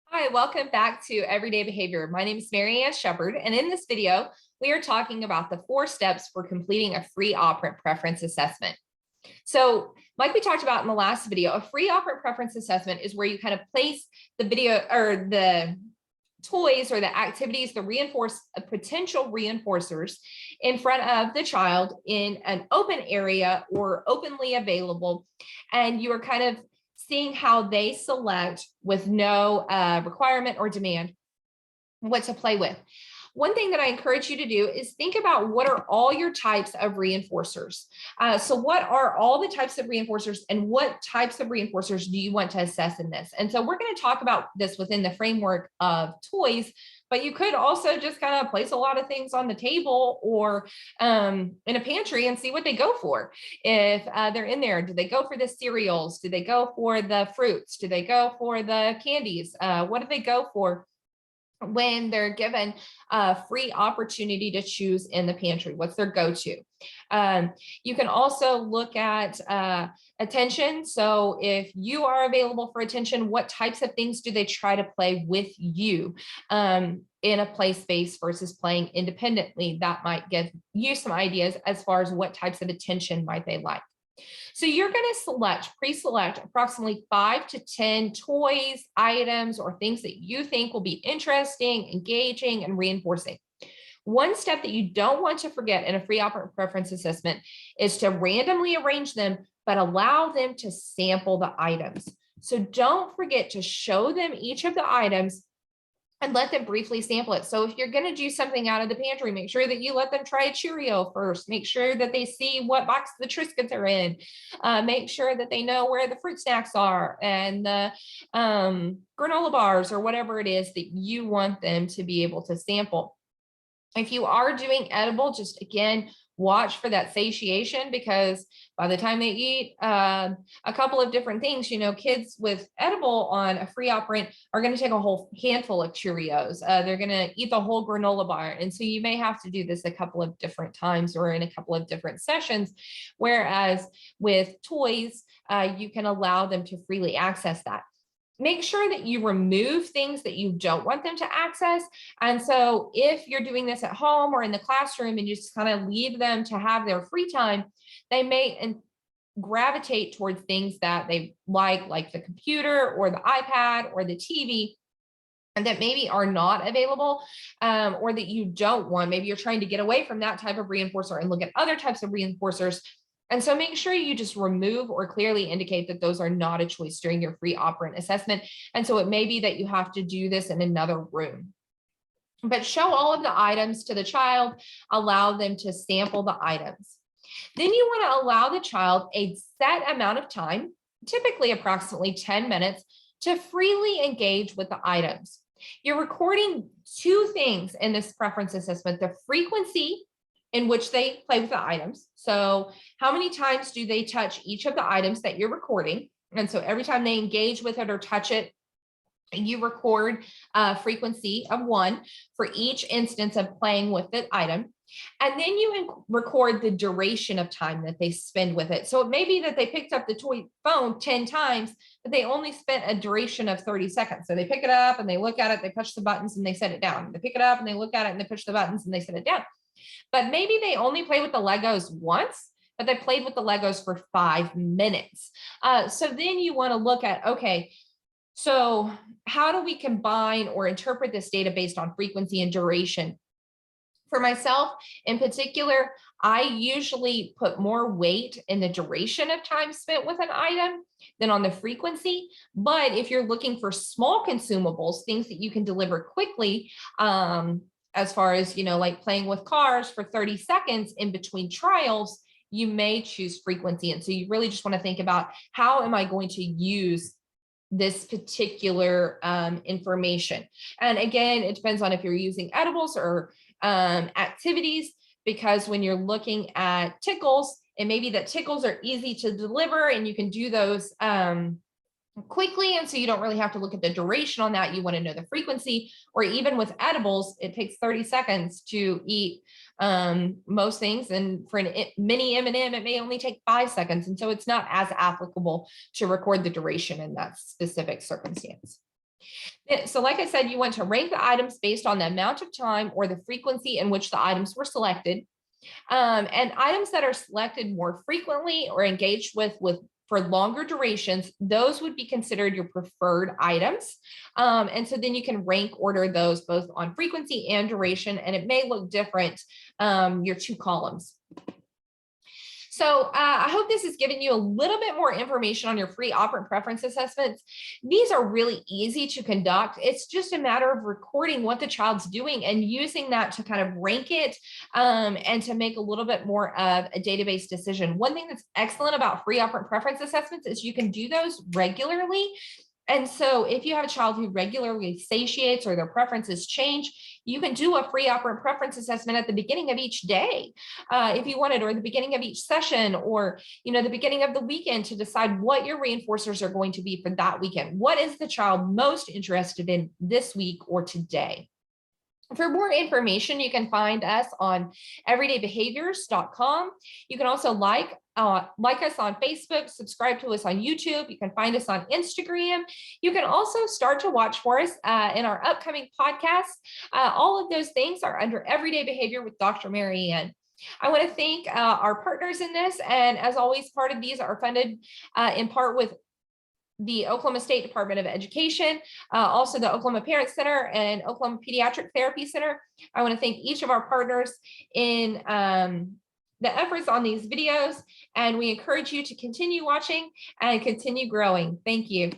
Hi, welcome back to Everyday Behavior. My name is Mary Ann Shepard, and in this video, we are talking about the 4 steps for completing a free operant preference assessment. So, like we talked about in the last video, a free operant preference assessment is where you kind of place the video or the toys or the activities, the potential reinforcers in front of the child in an open area or openly available, and you are kind of seeing how they select with no requirement or demand what to play with. One thing that I encourage you to do is think about what are all your types of reinforcers. So what are all the types of reinforcers and what types of reinforcers do you want to assess in this? And so we're going to talk about this within the framework of toys, but you could also just kind of place a lot of things on the table or in a pantry and see what they go for. If they're in there, do they go for the cereals? Do they go for the fruits? Do they go for the candies? What do they go for when they're given a free opportunity to choose in the pantry? What's their go-to? You can also look at attention. So if you are available for attention, what types of things do they try to play with you in a play space versus playing independently? That might give you some ideas as far as what types of attention might they like. So you're going to pre-select approximately 5 to 10 toys, items, or things that you think will be interesting, engaging, and reinforcing. One step that you don't want to forget in a free operant preference assessment is to randomly arrange them, but allow them to sample the items. So don't forget to show them each of the items and let them briefly sample it. So if you're going to do something out of the pantry, make sure that you let them try a Cheerio first. Make sure that they see what box the Triscuits are in. Make sure that they know where the fruit snacks are and the granola bars or whatever it is that you want them to be able to sample. If you are doing edible, just again, watch for that satiation, because by the time they eat a couple of different things, kids with edible on a free operant are going to take a whole handful of Cheerios. They're going to eat the whole granola bar. And so you may have to do this a couple of different times or in a couple of different sessions. Whereas with toys, you can allow them to freely access that. Make sure that you remove things that you don't want them to access. And so if you're doing this at home or in the classroom and you just kind of leave them to have their free time, they may gravitate towards things that they like the computer or the iPad or the TV, and that maybe are not available or that you don't want. Maybe you're trying to get away from that type of reinforcer and look at other types of reinforcers. And so make sure you just remove or clearly indicate that those are not a choice during your free operant assessment. And so it may be that you have to do this in another room. But show all of the items to the child, allow them to sample the items. Then you want to allow the child a set amount of time, typically approximately 10 minutes, to freely engage with the items. You're recording 2 things in this preference assessment: the frequency in which they play with the items. So how many times do they touch each of the items that you're recording? And so every time they engage with it or touch it, you record a frequency of 1 for each instance of playing with the item. And then you record the duration of time that they spend with it. So it may be that they picked up the toy phone 10 times, but they only spent a duration of 30 seconds. So they pick it up and they look at it, they push the buttons and they set it down. They pick it up and they look at it and they push the buttons and they set it down. But maybe they only play with the Legos once, but they played with the Legos for 5 minutes. So then you want to look at, okay, so how do we combine or interpret this data based on frequency and duration? For myself in particular, I usually put more weight in the duration of time spent with an item than on the frequency. But if you're looking for small consumables, things that you can deliver quickly, as far as, like playing with cars for 30 seconds in between trials, you may choose frequency. And so you really just want to think about, how am I going to use this particular information? And again, it depends on if you're using edibles or activities, because when you're looking at tickles, it may be that tickles are easy to deliver and you can do those quickly, and so you don't really have to look at the duration on that. You want to know the frequency. Or even with edibles, it takes 30 seconds to eat most things, and for a mini M&M, it may only take 5 seconds, and so it's not as applicable to record the duration in that specific circumstance. So like I said, you want to rank the items based on the amount of time or the frequency in which the items were selected. And items that are selected more frequently or engaged with for longer durations, those would be considered your preferred items. And so then you can rank order those both on frequency and duration, and it may look different, your two columns. So I hope this has given you a little bit more information on your free operant preference assessments. These are really easy to conduct. It's just a matter of recording what the child's doing and using that to kind of rank it and to make a little bit more of a database decision. One thing that's excellent about free operant preference assessments is you can do those regularly. And so if you have a child who regularly satiates or their preferences change, you can do a free operant preference assessment at the beginning of each day, if you wanted, or the beginning of each session, or the beginning of the weekend, to decide what your reinforcers are going to be for that weekend. What is the child most interested in this week or today? For more information, you can find us on everydaybehaviors.com. You can also like us on Facebook, subscribe to us on YouTube. You can find us on Instagram. You can also start to watch for us in our upcoming podcasts. All of those things are under Everyday Behavior with Dr. Mary Ann. I want to thank our partners in this. And as always, part of these are funded in part with the Oklahoma State Department of Education, also the Oklahoma Parent Center and Oklahoma Pediatric Therapy Center. I want to thank each of our partners in the efforts on these videos, and we encourage you to continue watching and continue growing. Thank you.